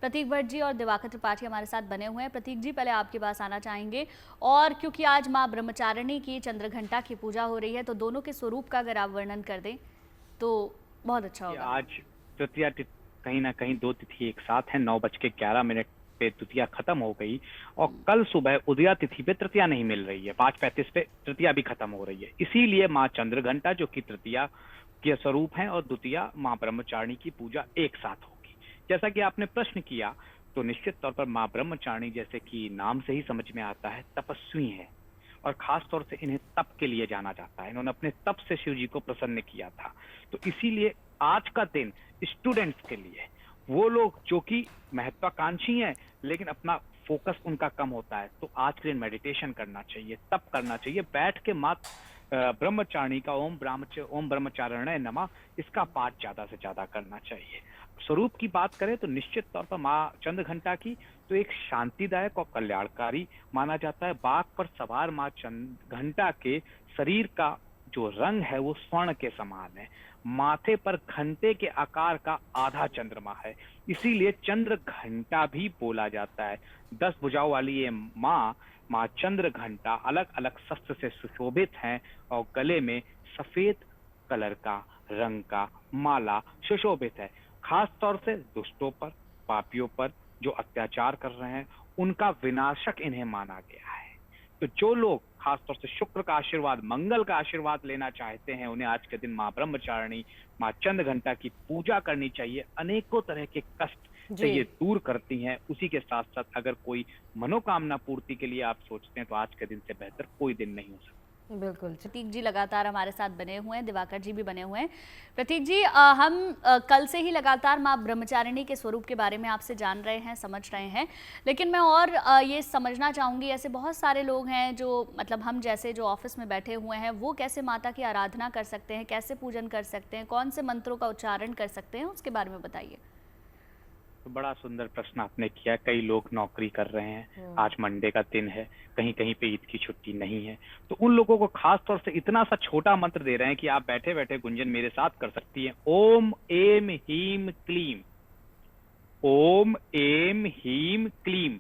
प्रतीक भट्ट जी और दिवाकर त्रिपाठी हमारे साथ बने हुए हैं। प्रतीक जी, पहले आपके पास आना चाहेंगे, और क्योंकि आज माँ ब्रह्मचारिणी की चंद्रघंटा की पूजा हो रही है तो दोनों के स्वरूप का अगर आप वर्णन कर दें तो बहुत अच्छा होगा। आज तृतीया कहीं ना कहीं दो तिथि एक साथ है। 9:11 पे तृतीया खत्म हो गई और कल सुबह उदया तिथि पे तृतीया नहीं मिल रही है। 5:35 पे तृतीया भी खत्म हो रही है। इसीलिए माँ चंद्रघंटा जो कि तृतीया के स्वरूप है और द्वितीया माँ ब्रह्मचारिणी की पूजा एक साथ होगी। जैसा कि आपने प्रश्न किया तो निश्चित तौर पर माँ ब्रह्मचारिणी, जैसे कि नाम से ही समझ में आता है, तपस्वी है और खास तौर से इन्हें तप के लिए जाना जाता है। इन्होंने अपने तप से शिव जी को प्रसन्न किया था। तो इसीलिए आज का दिन स्टूडेंट्स के लिए, वो लोग जो कि महत्वाकांक्षी हैं लेकिन अपना फोकस उनका कम होता है, तो आज के दिन मेडिटेशन करना चाहिए, तप करना चाहिए। बैठ के माँ ब्रह्मचारिणी का ओम ब्रह्मचारिणे नमः, इसका पाठ ज्यादा से ज्यादा करना चाहिए। स्वरूप की बात करें तो निश्चित तौर पर माँ चंद्रघंटा की तो एक शांतिदायक और कल्याणकारी माना जाता है। बाघ पर सवार माँ चंद्रघंटा के शरीर का जो रंग है वो स्वर्ण के समान है। माथे पर घंटे के आकार का आधा चंद्रमा है, इसीलिए चंद्र घंटा भी बोला जाता है। 10 भुजाओं वाली ये माँ चंद्र घंटा अलग अलग शस्त्र से सुशोभित हैं और गले में सफेद कलर का रंग का माला सुशोभित है। खास तौर से दुष्टों पर, पापियों पर जो अत्याचार कर रहे हैं, उनका विनाशक इन्हें माना गया है। तो जो लोग खासतौर से शुक्र का आशीर्वाद, मंगल का आशीर्वाद लेना चाहते हैं, उन्हें आज के दिन माँ ब्रह्मचारिणी, माँ चंद्रघंटा की पूजा करनी चाहिए। अनेकों तरह के कष्ट से ये दूर करती हैं। उसी के साथ साथ अगर कोई मनोकामना पूर्ति के लिए आप सोचते हैं तो आज के दिन से बेहतर कोई दिन नहीं हो सकता। बिल्कुल। प्रतीक जी लगातार हमारे साथ बने हुए हैं, दिवाकर जी भी बने हुए हैं। प्रतीक जी, हम कल से ही लगातार माँ ब्रह्मचारिणी के स्वरूप के बारे में आपसे जान रहे हैं, समझ रहे हैं, लेकिन मैं और ये समझना चाहूँगी, ऐसे बहुत सारे लोग हैं जो मतलब हम जैसे जो ऑफिस में बैठे हुए हैं, वो कैसे माता की आराधना कर सकते हैं, कैसे पूजन कर सकते हैं, कौन से मंत्रों का उच्चारण कर सकते हैं, उसके बारे में बताइए। तो बड़ा सुंदर प्रश्न आपने किया। कई लोग नौकरी कर रहे हैं, आज मंडे का दिन है, कहीं कहीं पे ईद की छुट्टी नहीं है, तो उन लोगों को खास तौर से इतना सा छोटा मंत्र दे रहे हैं कि आप बैठे बैठे गुंजन मेरे साथ कर सकती हैं। ओम एम हीम क्लीम, ओम एम हीम क्लीम,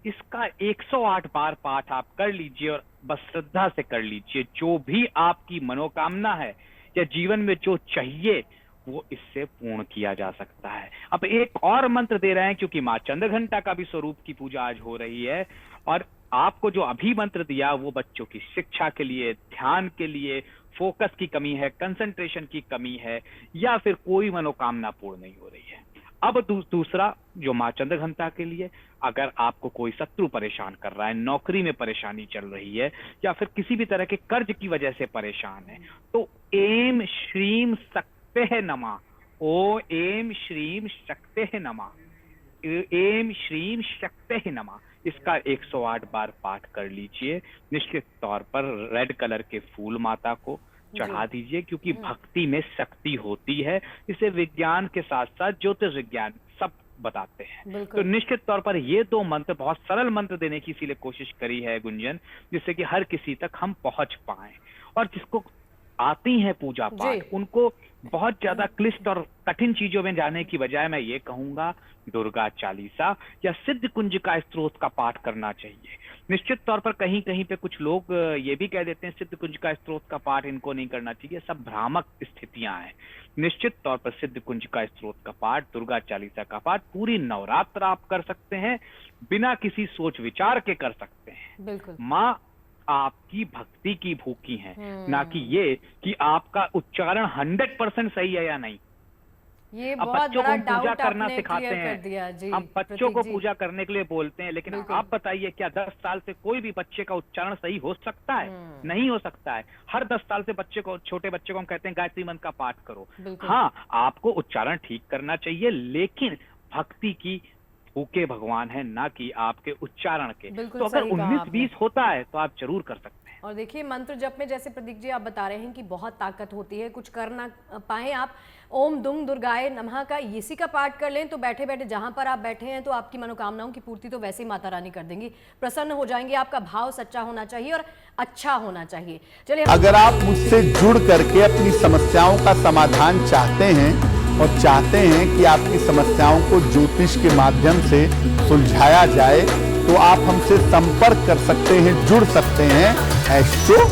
इसका 108 बार पाठ आप कर लीजिए और बस श्रद्धा से कर लीजिए। जो भी आपकी मनोकामना है या जीवन में जो चाहिए वो इससे पूर्ण किया जा सकता है। अब एक और मंत्र दे रहे हैं, क्योंकि माँ चंद्रघंटा का भी स्वरूप की पूजा आज हो रही है, और आपको जो अभी मंत्र दिया वो बच्चों की शिक्षा के लिए, ध्यान के लिए, फोकस की कमी है, कंसंट्रेशन की कमी है, या फिर कोई मनोकामना पूर्ण नहीं हो रही है। अब दूसरा जो माँ चंद्रघंटा के लिए, अगर आपको कोई शत्रु परेशान कर रहा है, नौकरी में परेशानी चल रही है, या फिर किसी भी तरह के कर्ज की वजह से परेशान है, तो एम श्रीम शक्ते नमः, ओ एम श्रीम शक्ते नमः, एम श्रीम शक्ते नमः, इसका 108 बार पाठ कर लीजिए। निश्चित तौर पर रेड कलर के फूल माता को चढ़ा दीजिए, क्योंकि भक्ति में शक्ति होती है। इसे विज्ञान के साथ साथ ज्योतिर्विज्ञान सब बताते हैं। तो निश्चित तौर पर ये दो मंत्र, बहुत सरल मंत्र देने की इसीलिए कोशिश करी है गुंजन, जिससे कि हर किसी तक हम पहुंच पाए, और जिसको आती है पूजा पाठ उनको बहुत ज्यादा क्लिष्ट और कठिन चीजों में जाने की बजाय मैं ये कहूंगा दुर्गा चालीसा या सिद्ध कुंज का स्त्रोत का पाठ करना चाहिए। निश्चित तौर पर कहीं कहीं पे कुछ लोग ये भी कह देते हैं सिद्ध कुंज का स्त्रोत का पाठ इनको नहीं करना चाहिए, सब भ्रामक स्थितियां हैं। निश्चित तौर पर सिद्ध कुंज का स्त्रोत का पाठ, दुर्गा चालीसा का पाठ पूरी नवरात्र आप कर सकते हैं, बिना किसी सोच विचार के कर सकते हैं। बिल्कुल। माँ आपकी भक्ति की भूखी है, ना कि ये कि आपका उच्चारण 100% सही है या नहीं। ये अब बहुत बच्चों बड़ा को पूजा डाउट करना आपने सिखाते क्लियर कर हैं, दिया जी। हम बच्चों को पूजा करने के लिए बोलते हैं, लेकिन आप बताइए क्या 10 साल से कोई भी बच्चे का उच्चारण सही हो सकता है? नहीं हो सकता है। हर 10 साल से बच्चे को, छोटे बच्चे को हम कहते हैं गायत्री मंत्र का पाठ करो। हाँ, आपको उच्चारण ठीक करना चाहिए, लेकिन भक्ति की भूखे भगवान है, ना कि आपके उच्चारण के। तो अगर 19-20 होता है तो आप जरूर कर सकते हैं। और देखिए मंत्र जप में जैसे प्रदीप जी आप बता रहे हैं कि बहुत ताकत होती है, कुछ कर ना पाए आप ओम दुंग दुर्गाए नमः का इसी का पाठ कर लें तो बैठे बैठे जहां पर आप बैठे हैं तो आपकी मनोकामनाओं की पूर्ति तो वैसे ही माता रानी कर देंगी, प्रसन्न हो जाएंगे। आपका भाव सच्चा होना चाहिए और अच्छा होना चाहिए। चलिए, अगर आप मुझसे जुड़ करके अपनी समस्याओं का समाधान चाहते हैं और चाहते हैं कि आपकी समस्याओं को ज्योतिष के माध्यम से सुलझाया जाए, तो आप हमसे संपर्क कर सकते हैं, जुड़ सकते हैं एस्ट्रो